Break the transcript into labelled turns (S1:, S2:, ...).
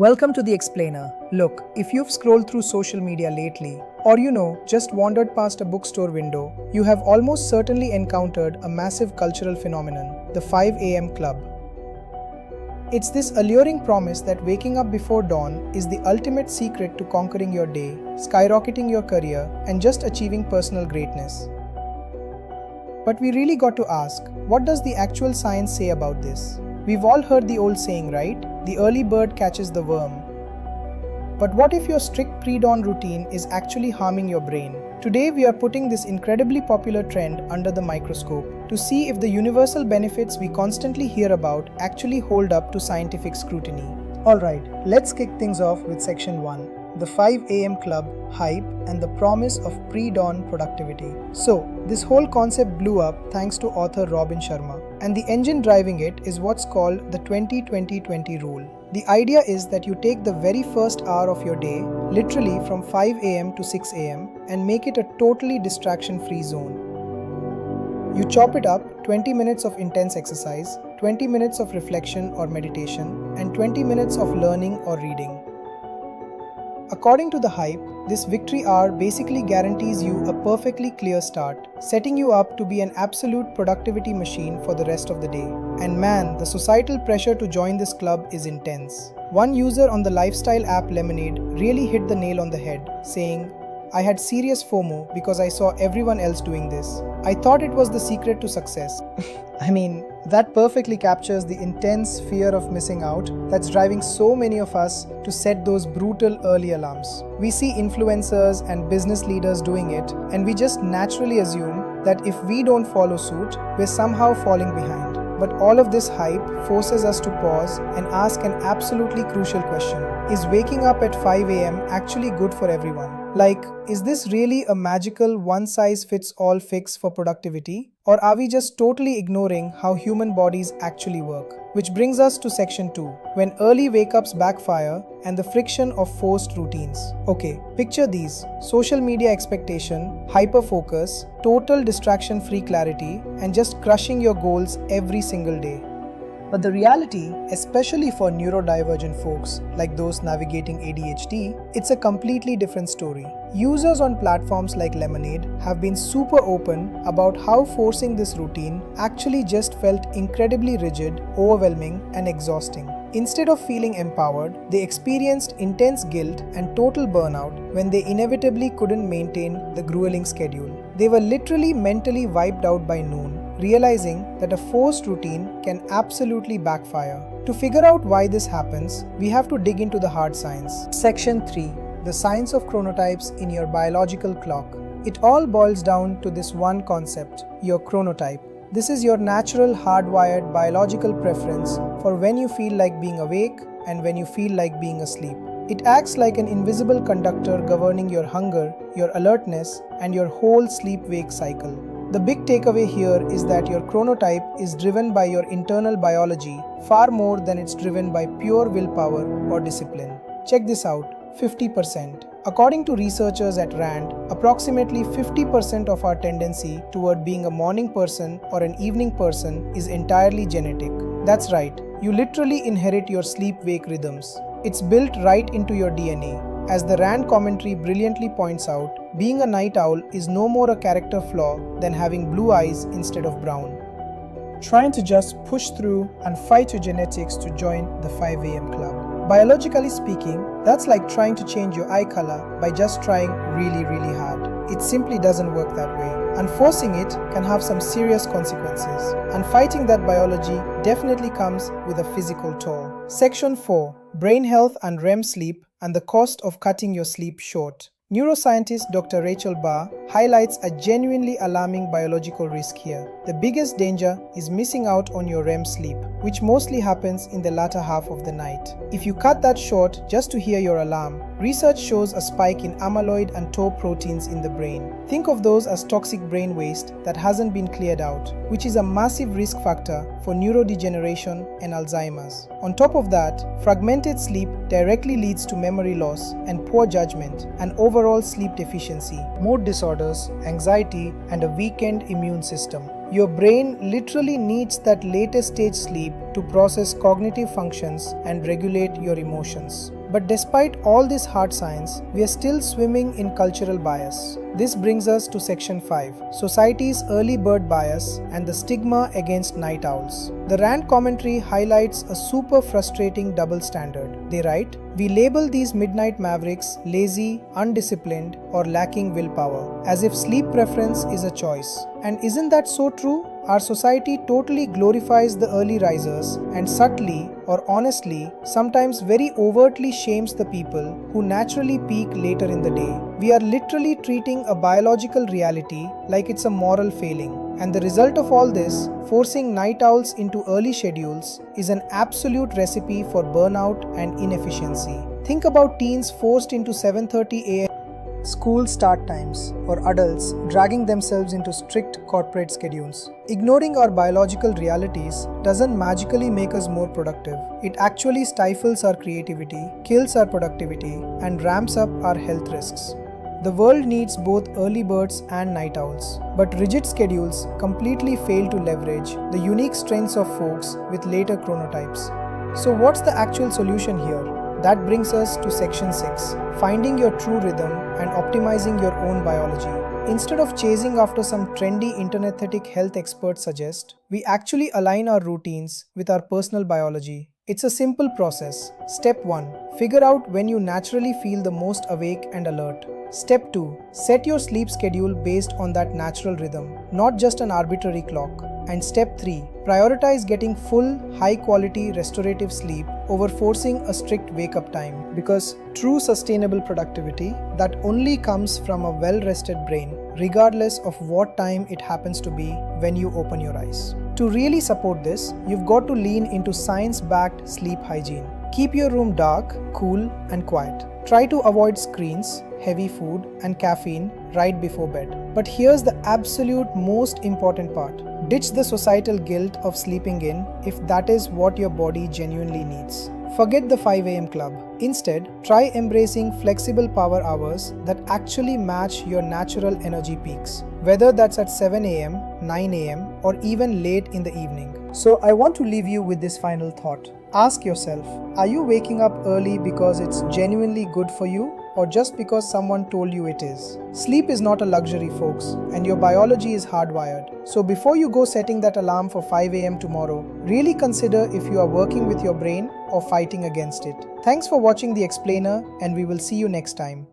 S1: Welcome to The Explainer. Look, if you've scrolled through social media lately, or just wandered past a bookstore window, you have almost certainly encountered a massive cultural phenomenon, the 5 a.m. club. It's this alluring promise that waking up before dawn is the ultimate secret to conquering your day, skyrocketing your career, and just achieving personal greatness. But we really got to ask, what does the actual science say about this? We've all heard the old saying, right? The early bird catches the worm. But what if your strict pre-dawn routine is actually harming your brain? Today we are putting this incredibly popular trend under the microscope to see if the universal benefits we constantly hear about actually hold up to scientific scrutiny. Alright, let's kick things off with section 1, the 5 a.m. club, hype, and the promise of pre-dawn productivity. So, this whole concept blew up thanks to author Robin Sharma, and the engine driving it is what's called the 20-20-20 rule. The idea is that you take the very first hour of your day, literally from 5 a.m. to 6 a.m., and make it a totally distraction-free zone. You chop it up: 20 minutes of intense exercise, 20 minutes of reflection or meditation, and 20 minutes of learning or reading. According to the hype, this victory hour basically guarantees you a perfectly clear start, setting you up to be an absolute productivity machine for the rest of the day. And man, the societal pressure to join this club is intense. One user on the lifestyle app Lemonade really hit the nail on the head, saying, "I had serious FOMO because I saw everyone else doing this. I thought it was the secret to success." That perfectly captures the intense fear of missing out that's driving so many of us to set those brutal early alarms. We see influencers and business leaders doing it, and we just naturally assume that if we don't follow suit, we're somehow falling behind. But all of this hype forces us to pause and ask an absolutely crucial question. Is waking up at 5 a.m. actually good for everyone? Like, is this really a magical one-size-fits-all fix for productivity? Or are we just totally ignoring how human bodies actually work? Which brings us to section 2, when early wake-ups backfire and the friction of forced routines. Okay, picture these: social media expectation, hyper-focus, total distraction-free clarity, and just crushing your goals every single day. But the reality, especially for neurodivergent folks like those navigating ADHD, it's a completely different story. Users on platforms like Lemonade have been super open about how forcing this routine actually just felt incredibly rigid, overwhelming, and exhausting. Instead of feeling empowered, they experienced intense guilt and total burnout when they inevitably couldn't maintain the grueling schedule. They were literally mentally wiped out by noon, realizing that a forced routine can absolutely backfire. To figure out why this happens, we have to dig into the hard science. Section 3. The science of chronotypes in your biological clock. It all boils down to this one concept: your chronotype. This is your natural, hardwired biological preference for when you feel like being awake and when you feel like being asleep. It acts like an invisible conductor governing your hunger, your alertness, and your whole sleep-wake cycle. The big takeaway here is that your chronotype is driven by your internal biology far more than it's driven by pure willpower or discipline. Check this out: 50%. According to researchers at RAND, approximately 50% of our tendency toward being a morning person or an evening person is entirely genetic. That's right, you literally inherit your sleep-wake rhythms. It's built right into your DNA. As the RAND commentary brilliantly points out, being a night owl is no more a character flaw than having blue eyes instead of brown. Trying to just push through and fight your genetics to join the 5 a.m. club. Biologically speaking, that's like trying to change your eye color by just trying really, really hard. It simply doesn't work that way. And forcing it can have some serious consequences. And fighting that biology definitely comes with a physical toll. Section 4. Brain health and REM sleep and the cost of cutting your sleep short. Neuroscientist Dr. Rachel Barr highlights a genuinely alarming biological risk here. The biggest danger is missing out on your REM sleep, which mostly happens in the latter half of the night. If you cut that short just to hear your alarm, research shows a spike in amyloid and tau proteins in the brain. Think of those as toxic brain waste that hasn't been cleared out, which is a massive risk factor for neurodegeneration and Alzheimer's. On top of that, fragmented sleep directly leads to memory loss and poor judgment and overall sleep deficiency, mood disorders, anxiety, and a weakened immune system. Your brain literally needs that latest stage sleep to process cognitive functions and regulate your emotions. But despite all this hard science, we are still swimming in cultural bias. This brings us to section 5, Society's Early Bird Bias and the Stigma Against Night Owls. The Rand commentary highlights a super frustrating double standard. They write, "We label these midnight mavericks lazy, undisciplined, or lacking willpower, as if sleep preference is a choice. And isn't that so true? Our society totally glorifies the early risers and subtly, or honestly, sometimes very overtly shames the people who naturally peak later in the day. We are literally treating a biological reality like it's a moral failing. And the result of all this, forcing night owls into early schedules, is an absolute recipe for burnout and inefficiency. Think about teens forced into 7:30 a.m. school start times, or adults dragging themselves into strict corporate schedules. Ignoring our biological realities doesn't magically make us more productive. It actually stifles our creativity, kills our productivity, and ramps up our health risks. The world needs both early birds and night owls, but rigid schedules completely fail to leverage the unique strengths of folks with later chronotypes. So what's the actual solution here? That brings us to section 6, finding your true rhythm and optimizing your own biology. Instead of chasing after some trendy internethetic health experts suggest, we actually align our routines with our personal biology. It's a simple process. Step 1. Figure out when you naturally feel the most awake and alert. Step 2. Set your sleep schedule based on that natural rhythm, not just an arbitrary clock. And step 3. Prioritize getting full, high-quality restorative sleep over forcing a strict wake-up time. Because true sustainable productivity that only comes from a well-rested brain, regardless of what time it happens to be when you open your eyes. To really support this, you've got to lean into science-backed sleep hygiene. Keep your room dark, cool, and quiet. Try to avoid screens, heavy food, and caffeine right before bed. But here's the absolute most important part. Ditch the societal guilt of sleeping in if that is what your body genuinely needs. Forget the 5 a.m. club. Instead, try embracing flexible power hours that actually match your natural energy peaks, whether that's at 7 a.m., 9 a.m., or even late in the evening. So I want to leave you with this final thought. Ask yourself, are you waking up early because it's genuinely good for you, or just because someone told you it is? Sleep is not a luxury, folks, and your biology is hardwired. So before you go setting that alarm for 5 a.m. tomorrow, really consider if you are working with your brain or fighting against it. Thanks for watching The Explainer, and we will see you next time.